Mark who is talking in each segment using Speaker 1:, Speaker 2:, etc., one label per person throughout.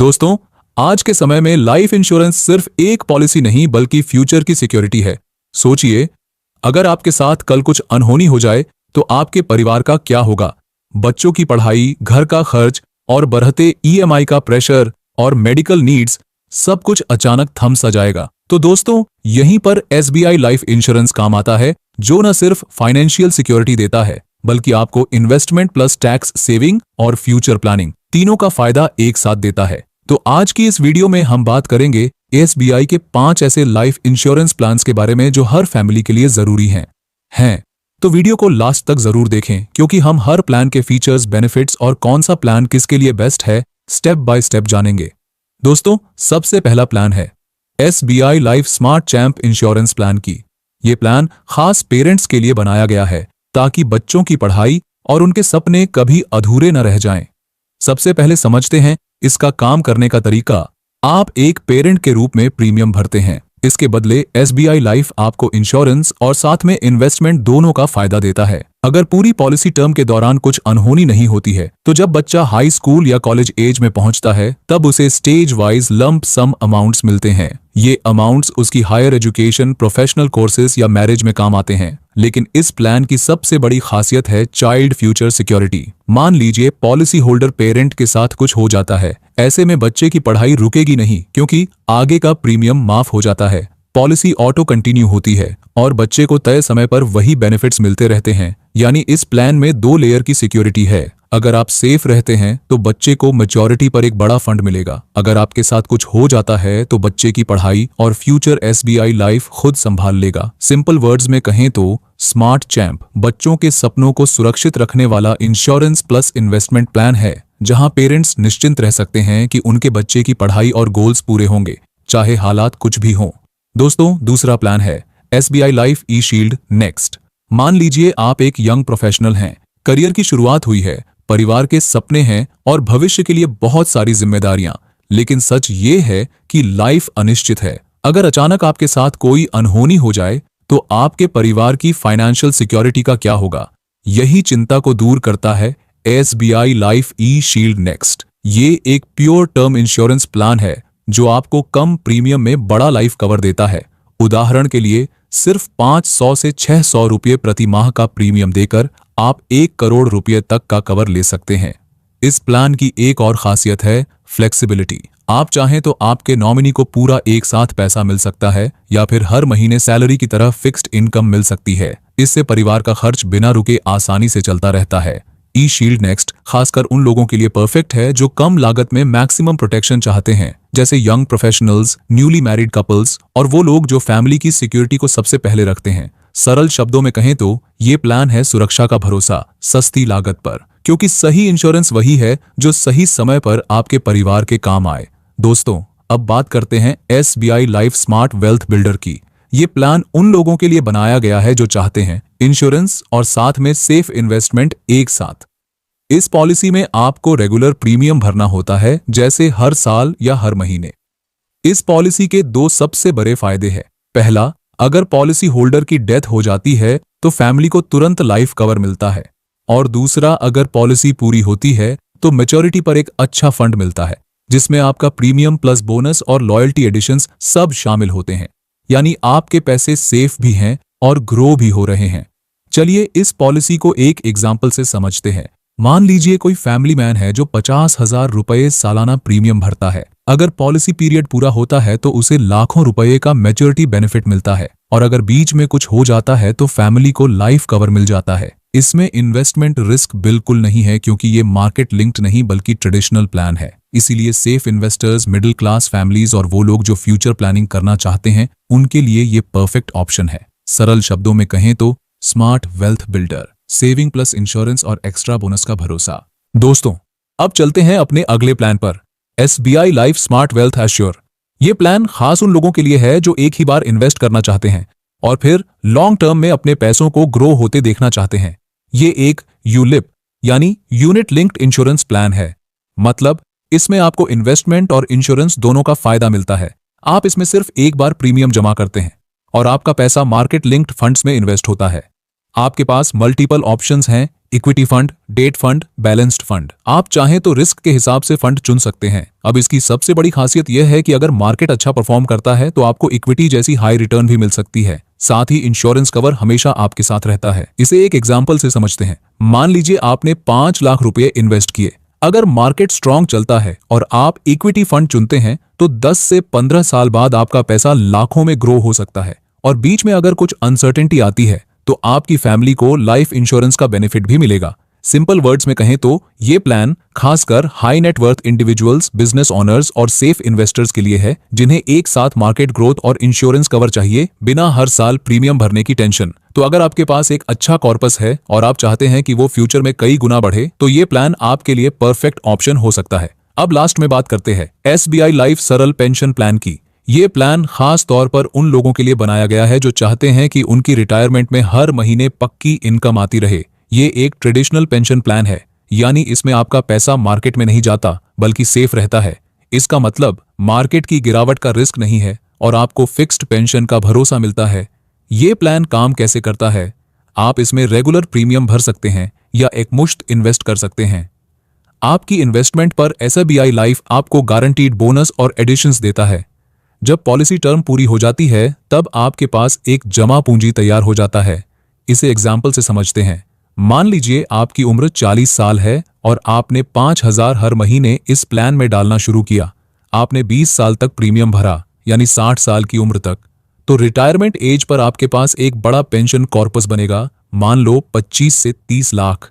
Speaker 1: दोस्तों, आज के समय में लाइफ इंश्योरेंस सिर्फ एक पॉलिसी नहीं बल्कि फ्यूचर की सिक्योरिटी है। सोचिए, अगर आपके साथ कल कुछ अनहोनी हो जाए तो आपके परिवार का क्या होगा। बच्चों की पढ़ाई, घर का खर्च और बढ़ते ईएमआई का प्रेशर और मेडिकल नीड्स, सब कुछ अचानक थम सा जाएगा। तो दोस्तों, यहीं पर एसबीआई लाइफ इंश्योरेंस काम आता है, जो न सिर्फ फाइनेंशियल सिक्योरिटी देता है बल्कि आपको इन्वेस्टमेंट प्लस टैक्स सेविंग और फ्यूचर प्लानिंग तीनों का फायदा एक साथ देता है। तो आज की इस वीडियो में हम बात करेंगे एसबीआई के 5 ऐसे लाइफ इंश्योरेंस प्लान्स के बारे में जो हर फैमिली के लिए जरूरी हैं। तो वीडियो को लास्ट तक जरूर देखें, क्योंकि हम हर प्लान के फीचर्स, बेनिफिट्स और कौन सा प्लान किसके लिए बेस्ट है, स्टेप बाय स्टेप जानेंगे। दोस्तों, सबसे पहला प्लान है SBI life smart champ insurance plan की। ये प्लान खास पेरेंट्स के लिए बनाया गया है ताकि बच्चों की पढ़ाई और उनके सपने कभी अधूरे न रह जाएं। सबसे पहले समझते हैं इसका काम करने का तरीका। आप एक पेरेंट के रूप में प्रीमियम भरते हैं। इसके बदले एसबीआई लाइफ आपको इंश्योरेंस और साथ में इन्वेस्टमेंट दोनों का फायदा देता है। अगर पूरी पॉलिसी टर्म के दौरान कुछ अनहोनी नहीं होती है तो जब बच्चा हाई स्कूल या कॉलेज एज में पहुंचता है तब उसे स्टेज वाइज लंप सम अमाउंट्स मिलते हैं। ये अमाउंट्स उसकी हायर एजुकेशन, प्रोफेशनल कोर्सेज या मैरिज में काम आते हैं। लेकिन इस प्लान की सबसे बड़ी खासियत है चाइल्ड फ्यूचर सिक्योरिटी। मान लीजिए पॉलिसी होल्डर पेरेंट के साथ कुछ हो जाता है, ऐसे में बच्चे की पढ़ाई रुकेगी नहीं, क्योंकि आगे का प्रीमियम माफ हो जाता है। पॉलिसी ऑटो कंटिन्यू होती है और बच्चे को तय समय पर वही बेनिफिट्स मिलते रहते हैं। यानी इस प्लान में 2 लेयर की सिक्योरिटी है। अगर आप सेफ रहते हैं तो बच्चे को मैच्योरिटी पर एक बड़ा फंड मिलेगा। अगर आपके साथ कुछ हो जाता है तो बच्चे की पढ़ाई और फ्यूचर एसबीआई लाइफ खुद संभाल लेगा। सिंपल वर्ड्स में कहें तो स्मार्ट चैंप बच्चों के सपनों को सुरक्षित रखने वाला इंश्योरेंस प्लस इन्वेस्टमेंट प्लान है, जहां पेरेंट्स निश्चिंत रह सकते हैं कि उनके बच्चे की पढ़ाई और गोल्स पूरे होंगे, चाहे हालात कुछ भी हों। दोस्तों, दूसरा प्लान है एसबीआई लाइफ ई शील्ड नेक्स्ट। मान लीजिए आप एक यंग प्रोफेशनल हैं, करियर की शुरुआत हुई है, परिवार के सपने हैं और भविष्य के लिए बहुत सारी जिम्मेदारियां। लेकिन सच ये है कि लाइफ अनिश्चित है। अगर अचानक आपके साथ कोई अनहोनी हो जाए तो आपके परिवार की फाइनेंशियल सिक्योरिटी का क्या होगा। यही चिंता को दूर करता है एसबीआई लाइफ ई शील्ड नेक्स्ट। ये एक प्योर टर्म इंश्योरेंस प्लान है जो आपको कम प्रीमियम में बड़ा लाइफ कवर देता है। उदाहरण के लिए सिर्फ 500 से 600 रुपये प्रति माह का प्रीमियम देकर आप 1 करोड़ रुपये तक का कवर ले सकते हैं। इस प्लान की एक और खासियत है फ्लेक्सिबिलिटी। आप चाहें तो आपके नॉमिनी को पूरा एक साथ पैसा मिल सकता है या फिर हर महीने सैलरी की तरह फिक्स्ड इनकम मिल सकती है। इससे परिवार का खर्च बिना रुके आसानी से चलता रहता है। ई शील्ड नेक्स्ट खासकर उन लोगों के लिए परफेक्ट है जो कम लागत में मैक्सिमम प्रोटेक्शन चाहते हैं, जैसे young professionals, newly married couples और वो लोग जो फैमिली की सिक्योरिटी को सबसे पहले रखते हैं। सरल शब्दों में कहें तो ये प्लान है सुरक्षा का भरोसा सस्ती लागत पर, क्योंकि सही इंश्योरेंस वही है जो सही समय पर आपके परिवार के काम आए। दोस्तों, अब बात करते हैं SBI life smart wealth builder की। ये प्लान उन लोगों के लिए बनाया गया है जो चाहते हैं इंश्योरेंस और साथ में सेफ इन्वेस्टमेंट एक साथ। इस पॉलिसी में आपको रेगुलर प्रीमियम भरना होता है, जैसे हर साल या हर महीने। इस पॉलिसी के 2 सबसे बड़े फायदे हैं। पहला, अगर पॉलिसी होल्डर की डेथ हो जाती है तो फैमिली को तुरंत लाइफ कवर मिलता है। और दूसरा, अगर पॉलिसी पूरी होती है तो मैच्योरिटी पर एक अच्छा फंड मिलता है, जिसमें आपका प्रीमियम प्लस बोनस और लॉयल्टी एडिशंस सब शामिल होते हैं। यानी आपके पैसे सेफ भी हैं और ग्रो भी हो रहे हैं। चलिए इस पॉलिसी को एक एग्जाम्पल से समझते हैं। मान लीजिए कोई फैमिली मैन है जो 50,000 रुपये सालाना प्रीमियम भरता है। अगर पॉलिसी पीरियड पूरा होता है तो उसे लाखों रुपये का मैच्योरिटी बेनिफिट मिलता है, और अगर बीच में कुछ हो जाता है तो फैमिली को लाइफ कवर मिल जाता है। इसमें इन्वेस्टमेंट रिस्क बिल्कुल नहीं है, क्योंकि ये मार्केट लिंक्ड नहीं बल्कि ट्रेडिशनल प्लान है। इसीलिए safe investors, middle class families और वो लोग जो फ्यूचर प्लानिंग करना चाहते हैं उनके लिए ये परफेक्ट ऑप्शन है। सरल शब्दों में कहें तो smart wealth builder, saving plus insurance और एक्स्ट्रा बोनस का भरोसा। दोस्तों, अब चलते हैं अपने अगले प्लान पर, SBI life smart wealth assure. ये प्लान खास उन लोगों के लिए है जो एक ही बार इन्वेस्ट करना चाहते हैं और फिर लॉन्ग टर्म में अपने पैसों को ग्रो होते देखना चाहते हैं। ये एक यूलिप यानी यूनिट लिंक्ड इंश्योरेंस प्लान है। मतलब इसमें आपको इन्वेस्टमेंट और इंश्योरेंस दोनों का फायदा मिलता है। आप इसमें सिर्फ एक बार प्रीमियम जमा करते हैं और आपका पैसा मार्केट लिंक्ड फंड्स में इन्वेस्ट होता है। आपके पास मल्टीपल ऑप्शंस हैं equity fund, debt fund, balanced fund. आप चाहें तो रिस्क के हिसाब से फंड चुन सकते हैं। अब इसकी सबसे बड़ी खासियत यह है कि अगर मार्केट अच्छा परफॉर्म करता है तो आपको इक्विटी जैसी हाई रिटर्न भी मिल सकती है। साथ ही इंश्योरेंस कवर हमेशा आपके साथ रहता है। इसे एक एग्जाम्पल से समझते हैं। मान लीजिए आपने 5 लाख रुपए इन्वेस्ट किए। अगर मार्केट स्ट्रांग चलता है और आप इक्विटी फंड चुनते हैं तो 10 से 15 साल बाद आपका पैसा लाखों में ग्रो हो सकता है। और बीच में अगर कुछ अनसर्टेनिटी आती है तो आपकी फैमिली को लाइफ इंश्योरेंस का बेनिफिट भी मिलेगा। सिंपल वर्ड्स में कहें तो ये प्लान खासकर high net worth individuals, business owners और सेफ इन्वेस्टर्स के लिए है, जिन्हें एक साथ मार्केट ग्रोथ और इंश्योरेंस कवर चाहिए बिना हर साल प्रीमियम भरने की टेंशन। तो अगर आपके पास एक अच्छा कॉर्पस है और आप चाहते हैं कि वो फ्यूचर में कई गुना बढ़े तो ये प्लान आपके लिए परफेक्ट ऑप्शन हो सकता है। अब लास्ट में बात करते हैं SBI लाइफ सरल पेंशन प्लान की। ये प्लान खास तौर पर उन लोगों के लिए बनाया गया है जो चाहते हैं कि उनकी रिटायरमेंट में हर महीने पक्की इनकम आती रहे। ये एक ट्रेडिशनल पेंशन प्लान है, यानी इसमें आपका पैसा मार्केट में नहीं जाता बल्कि सेफ रहता है। इसका मतलब मार्केट की गिरावट का रिस्क नहीं है और आपको फिक्स्ड पेंशन का भरोसा मिलता है। ये प्लान काम कैसे करता है? आप इसमें रेगुलर प्रीमियम भर सकते हैं या एकमुश्त इन्वेस्ट कर सकते हैं। आपकी इन्वेस्टमेंट पर SBI लाइफ आपको गारंटीड बोनस और एडिशंस देता है। जब पॉलिसी टर्म पूरी हो जाती है तब आपके पास एक जमा पूंजी तैयार हो जाता है। इसे एग्जाम्पल से समझते हैं। मान लीजिए आपकी उम्र 40 साल है और आपने 5,000 हर महीने इस प्लान में डालना शुरू किया। आपने 20 साल तक प्रीमियम भरा, यानी 60 साल की उम्र तक। तो रिटायरमेंट एज पर आपके पास एक बड़ा पेंशन कॉर्पस बनेगा, मान लो 25 से 30 लाख।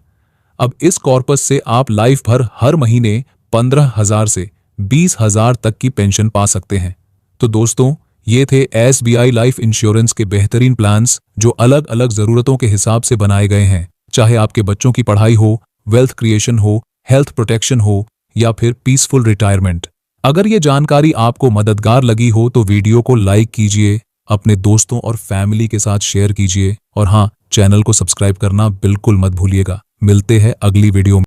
Speaker 1: अब इस कॉर्पस से आप लाइफ भर हर महीने 15,000 से 20,000 तक की पेंशन पा सकते हैं। तो दोस्तों, ये थे SBI लाइफ इंश्योरेंस के बेहतरीन प्लान्स जो अलग अलग जरूरतों के हिसाब से बनाए गए हैं। चाहे आपके बच्चों की पढ़ाई हो, वेल्थ क्रिएशन हो, हेल्थ प्रोटेक्शन हो या फिर पीसफुल रिटायरमेंट। अगर ये जानकारी आपको मददगार लगी हो तो वीडियो को लाइक कीजिए, अपने दोस्तों और फैमिली के साथ शेयर कीजिए और हाँ, चैनल को सब्सक्राइब करना बिल्कुल मत भूलिएगा। मिलते हैं अगली वीडियो में।